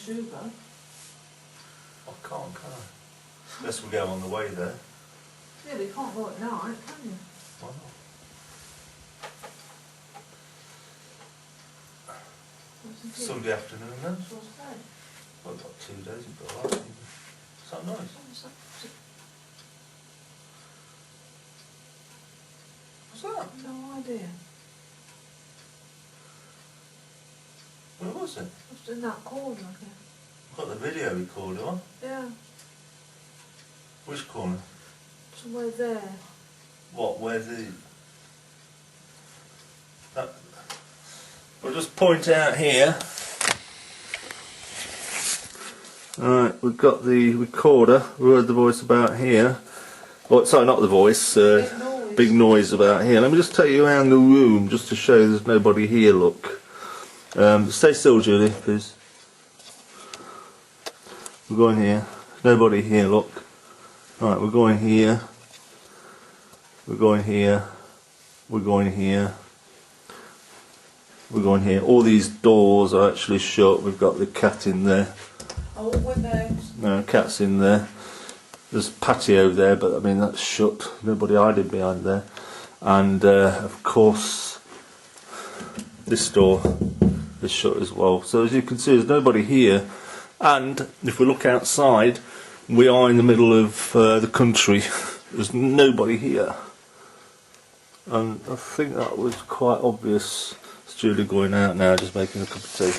sugar. I can't, can I? Unless we go on the way there. Yeah, but you can't go at night, can you? Why not? What's the deal? Sunday afternoon then? What's that? Well, I've got 2 days, you've got that. Is that nice? What's that? What's that? No idea. Where was it? Just in that corner, I guess. Got the video recorder on. Yeah, Which corner? somewhere there. What? Where the? That. We'll just point out here. Alright, we've got the recorder. We heard the voice about here. Oh, sorry, not the voice. Big noise about here. Let me just take you around the room just to show you there's nobody here. Look. Stay still, Julie, please. We're going here. Nobody here. Look. Right, we're going here. We're going here. We're going here. We're going here. All these doors are actually shut. We've got the cat in there. Oh, windows. No, cat's in there. There's patio there, but I mean that's shut. Nobody hiding behind there. And of course, this door is shut as well. So as you can see, there's nobody here. And if we look outside, we are in the middle of the country. There's nobody here. And I think that was quite obvious. It's Julie going out now, just making a cup of tea.